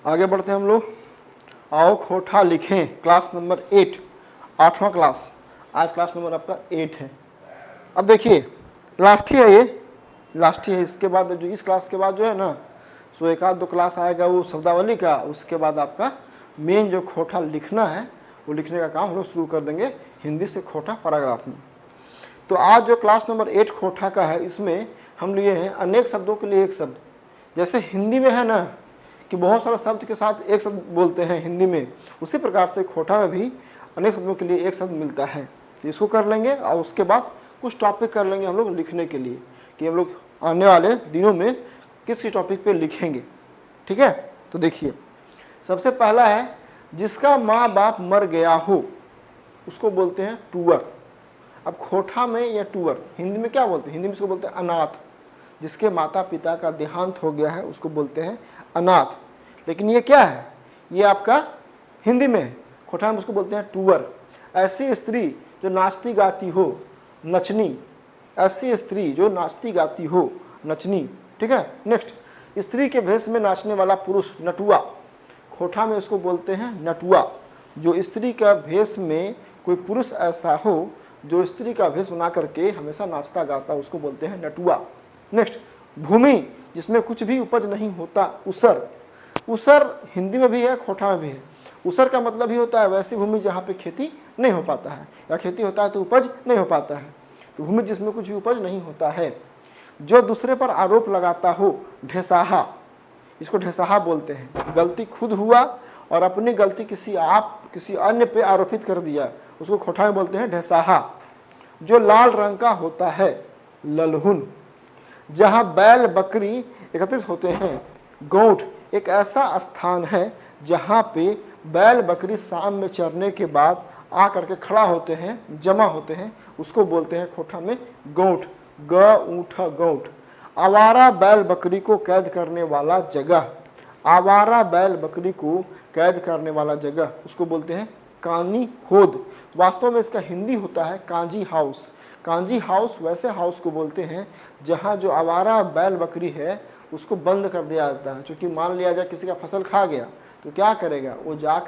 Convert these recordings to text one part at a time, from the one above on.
आगे बढ़ते हैं हम लोग। आओ खोटा लिखें, क्लास नंबर 8, 8वां क्लास। आज क्लास नंबर आपका 8 है। अब देखिए लास्ट ही है, ये लास्ट ही है। इसके बाद जो इस क्लास के बाद जो है ना, सो एक आध दो क्लास आएगा वो शब्दावली का। उसके बाद आपका मेन जो खोटा लिखना है वो लिखने का काम हम लोग शुरू कर देंगे हिंदी से खोटा पैराग्राफ में। तो आज जो क्लास नंबर 8 खोटा का है, इसमें हम लिए हैं अनेक शब्दों के लिए एक शब्द। जैसे हिंदी में है ना कि बहुत सारे शब्द के साथ एक शब्द बोलते हैं हिंदी में, उसी प्रकार से खोटा में भी अनेक शब्दों के लिए एक शब्द मिलता है। तो इसको कर लेंगे और उसके बाद कुछ टॉपिक कर लेंगे हम लोग लिखने के लिए कि हम लोग आने वाले दिनों में किस टॉपिक पे लिखेंगे। ठीक है, तो देखिए सबसे पहला है जिसका माँ बाप मर गया हो उसको बोलते हैं टूअर। अब खोटा में या टूअर हिंदी में क्या बोलते हैं? हिंदी में इसको बोलते हैं अनाथ। जिसके माता पिता का देहांत हो गया है उसको बोलते हैं अनाथ। लेकिन ये क्या है? ये आपका हिंदी में है, खोटा में उसको बोलते हैं टूअर। ऐसी स्त्री जो नाचती गाती हो, नचनी। ऐसी स्त्री जो नाचती गाती हो, नचनी। ठीक है, नेक्स्ट, स्त्री के भेष में नाचने वाला पुरुष, नटुआ। खोटा में उसको बोलते हैं नटुआ। जो स्त्री का भेष में कोई पुरुष ऐसा हो जो स्त्री का भेष बना करके हमेशा नाचता गाता, उसको बोलते हैं नटुआ। नेक्स्ट, भूमि जिसमें कुछ भी उपज नहीं होता, उसर। उसर हिंदी में भी है, खोटा में भी है। उसर का मतलब ही होता है वैसी भूमि जहाँ पे खेती नहीं हो पाता है, या खेती होता है तो उपज नहीं हो पाता है। तो भूमि जिसमें कुछ भी उपज नहीं होता है। जो दूसरे पर आरोप लगाता हो, ढेसाहा। इसको ढेसाहा बोलते हैं। गलती खुद हुआ और अपनी गलती किसी अन्य पे आरोपित कर दिया, उसको खोटा में बोलते हैं ढेसाहा। जो लाल रंग का होता है, ललहुन। जहाँ बैल बकरी एकत्रित होते हैं, गौठ। एक ऐसा स्थान है जहाँ पे बैल बकरी शाम में चरने के बाद आ करके खड़ा होते हैं, जमा होते हैं, उसको बोलते हैं खोटा में गौठ। ग गौठ। आवारा बैल बकरी को कैद करने वाला जगह। आवारा बैल बकरी को कैद करने वाला जगह उसको बोलते हैं कानी होद। वास्तव में इसका हिंदी होता है कांजी हाउस। कांजी हाउस वैसे हाउस को बोलते हैं जहाँ जो आवारा बैल बकरी है उसको बंद कर दिया जाता है। क्योंकि मान लिया जाए किसी का फसल खा गया तो क्या करेगा, वो जा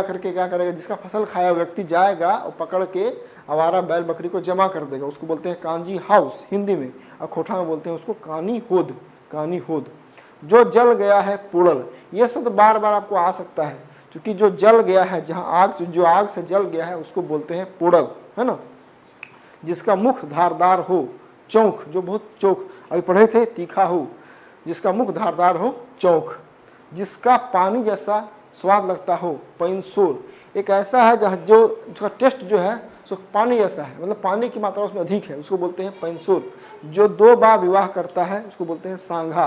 करके क्या करेगा, जिसका फसल खाया व्यक्ति जाएगा और पकड़ के आवारा बैल बकरी को जमा कर देगा। उसको बोलते हैं कांजी हाउस हिंदी में, और खोटा में बोलते हैं उसको कानी होद। कानी होद। जो जल गया है, पुड़ल। यह शब्द बार बार आपको आ सकता है क्योंकि जो जल गया है, जो आग से जल गया है उसको बोलते हैं पुड़ल, है ना। जिसका मुख धारदार हो, चौंक। जो बहुत चौक, अभी पढ़े थे, तीखा हो। जिसका मुख धारदार हो, चौंक। जिसका पानी जैसा स्वाद लगता हो, पैंसोर। एक ऐसा है जहाँ जो उसका टेस्ट जो है सो पानी जैसा है, मतलब पानी की मात्रा उसमें अधिक है, उसको बोलते हैं पैंसोर। जो 2 बार विवाह करता है उसको बोलते हैं सांघा।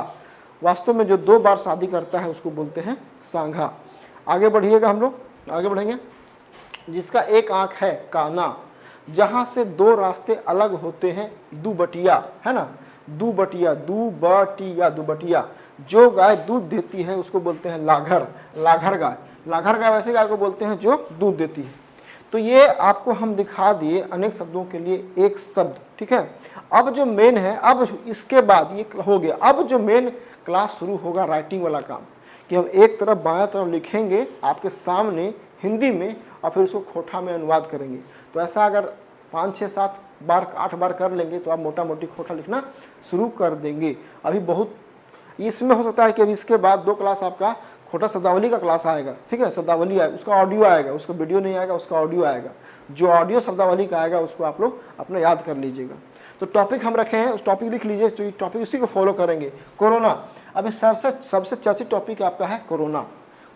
वास्तव में जो 2 बार शादी करता है उसको बोलते हैं सांघा। आगे बढ़िएगा, हम लोग आगे बढ़ेंगे। जिसका एक आंख है, काना। जहाँ से 2 रास्ते अलग होते हैं, दुबटिया, है ना। दुबटिया, दुबटिया। जो गाय दूध देती है उसको बोलते हैं लाघर। लाघर गाय। लाघर गाय वैसे गाय को बोलते हैं जो दूध देती है। तो ये आपको हम दिखा दिए अनेक शब्दों के लिए एक शब्द। ठीक है, अब जो मेन है, अब इसके बाद ये हो गया। अब जो मेन क्लास शुरू होगा राइटिंग वाला काम, कि हम एक तरफ बाएं तरफ लिखेंगे आपके सामने हिंदी में और फिर उसको खोटा में अनुवाद करेंगे। तो ऐसा अगर 5, 6, 7 बार 8 बार कर लेंगे तो आप मोटा मोटी खोटा लिखना शुरू कर देंगे। अभी बहुत इसमें हो सकता है कि अभी इसके बाद 2 क्लास आपका खोटा शब्दावली का क्लास आएगा। ठीक है, शब्दावली आएगा, उसका ऑडियो आएगा, उसका वीडियो नहीं आएगा, उसका ऑडियो आएगा। जो ऑडियो शब्दावली का आएगा उसको आप लोग अपना याद कर लीजिएगा। तो टॉपिक हम रखे हैं, उस टॉपिक लिख लीजिए, जो टॉपिक उसी को फॉलो करेंगे। कोरोना। अभी सबसे चर्चित टॉपिक आपका है कोरोना।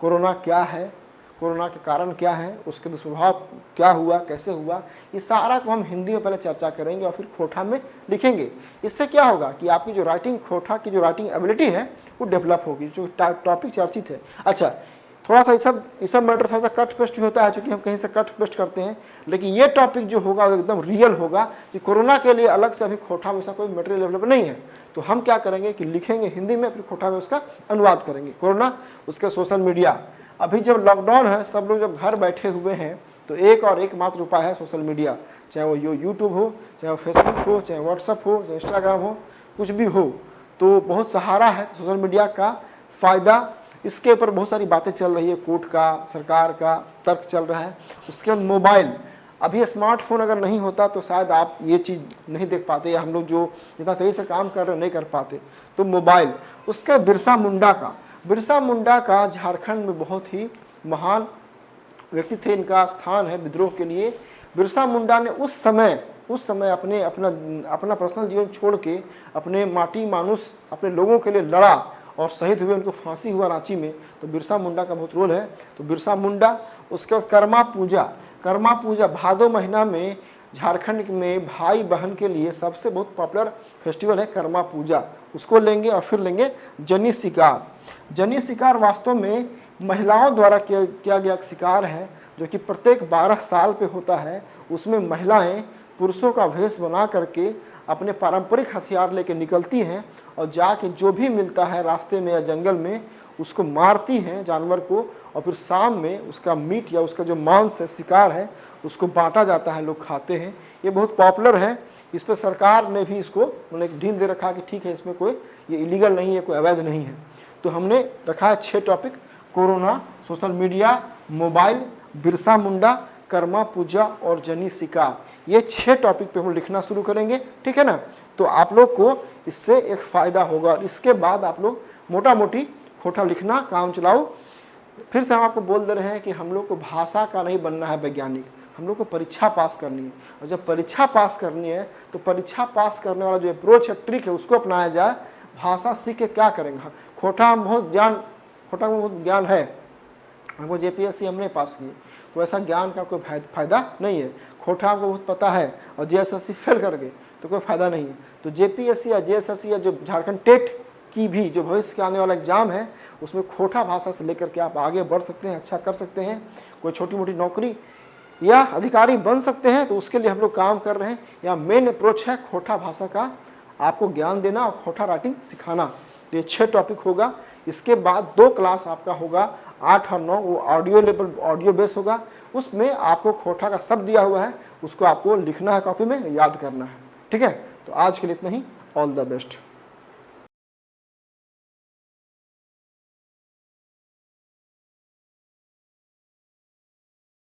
कोरोना क्या है, कोरोना के कारण क्या है, उसके दुष्प्रभाव क्या हुआ, कैसे हुआ, ये सारा को हम हिंदी में पहले चर्चा करेंगे और फिर खोटा में लिखेंगे। इससे क्या होगा कि आपकी जो राइटिंग, खोटा की जो राइटिंग एबिलिटी है वो डेवलप होगी, जो टॉपिक चर्चित है। अच्छा, थोड़ा सा ये सब मैटर थोड़ा सा कट पेस्ट भी होता है, क्योंकि हम कहीं से कट पेस्ट करते हैं, लेकिन ये टॉपिक जो होगा वो एकदम रियल होगा कि कोरोना के लिए अलग से अभी खोटा में ऐसा कोई मटेरियल अवेलेबल नहीं है। तो हम क्या करेंगे कि लिखेंगे हिंदी में, फिर खोटा में उसका अनुवाद करेंगे। कोरोना, उसके सोशल मीडिया। अभी जब लॉकडाउन है, सब लोग जब घर बैठे हुए हैं, तो एक और एकमात्र उपाय है सोशल मीडिया। चाहे वो यूट्यूब हो, चाहे वो फेसबुक हो, चाहे व्हाट्सअप हो, चाहे इंस्टाग्राम हो, कुछ भी हो, तो बहुत सहारा है सोशल मीडिया का फ़ायदा। इसके ऊपर बहुत सारी बातें चल रही है, कोर्ट का, सरकार का तर्क चल रहा है। उसके बाद मोबाइल, अभी स्मार्टफोन अगर नहीं होता तो शायद आप ये चीज़ नहीं देख पाते, या हम लोग जो जितना सही से काम कर रहे नहीं कर पाते। तो मोबाइल, उसके बिरसा मुंडा का झारखंड में बहुत ही महान व्यक्ति थे, इनका स्थान है विद्रोह के लिए। बिरसा मुंडा ने उस समय अपना पर्सनल जीवन छोड़ के अपने माटी मानुस अपने लोगों के लिए लड़ा और शहीद हुए, उनको फांसी हुआ रांची में। तो बिरसा मुंडा का बहुत रोल है। तो बिरसा मुंडा, उसके बाद कर्मा पूजा भादो महीना में झारखंड में भाई बहन के लिए सबसे बहुत पॉपुलर फेस्टिवल है कर्मा पूजा, उसको लेंगे। और फिर लेंगे जनी शिकार वास्तव में महिलाओं द्वारा किया गया एक शिकार है, जो कि प्रत्येक 12 साल पे होता है। उसमें महिलाएं पुरुषों का वेश बना करके अपने पारंपरिक हथियार लेके निकलती हैं और जाके जो भी मिलता है रास्ते में या जंगल में उसको मारती हैं जानवर को, और फिर शाम में उसका मीट या उसका जो मांस है, शिकार है, उसको बांटा जाता है, लोग खाते हैं। ये बहुत पॉपुलर है। इस पर सरकार ने भी इसको मतलब एक ढील दे रखा कि ठीक है, इसमें कोई ये इलीगल नहीं है, कोई अवैध नहीं है। तो हमने रखा है 6 topic: corona, social media, mobile, Birsa Munda, Karma Puja और जनी शिकार। ये 6 टॉपिक पे हम लिखना शुरू करेंगे, ठीक है ना। तो आप लोग को इससे एक फ़ायदा होगा, और इसके बाद आप लोग मोटा मोटी खोटा लिखना काम चलाओ। फिर से हम आपको बोल दे रहे हैं कि हम लोग को भाषा का नहीं बनना है वैज्ञानिक, हम लोग को परीक्षा पास करनी है। और जब परीक्षा पास करनी है तो परीक्षा पास करने वाला जो अप्रोच है, ट्रिक है, उसको अपनाया जाए। भाषा सीख के क्या करेंगे? खोटा में बहुत ज्ञान है, हमको JPSC हमने पास की, तो ऐसा ज्ञान का कोई फायदा नहीं है। खोटा हमको बहुत पता है और JSSC फेल कर गए तो कोई फायदा नहीं है। तो JPSC या JSSC या जो झारखंड टेट की भी जो भविष्य के आने वाला एग्जाम है, उसमें खोटा भाषा से लेकर के आप आगे बढ़ सकते हैं, अच्छा कर सकते हैं, कोई छोटी मोटी नौकरी या अधिकारी बन सकते हैं। तो उसके लिए हम लोग काम कर रहे हैं। यहाँ मेन अप्रोच है खोटा भाषा का आपको ज्ञान देना और खोटा राइटिंग सिखाना। तो ये 6 टॉपिक होगा। इसके बाद 2 क्लास आपका होगा 8 और 9, वो ऑडियो बेस होगा। उसमें आपको खोटा का शब्द दिया हुआ है, उसको आपको लिखना है, कॉपी में याद करना है, ठीक है। तो आज के लिए इतना ही। All the best.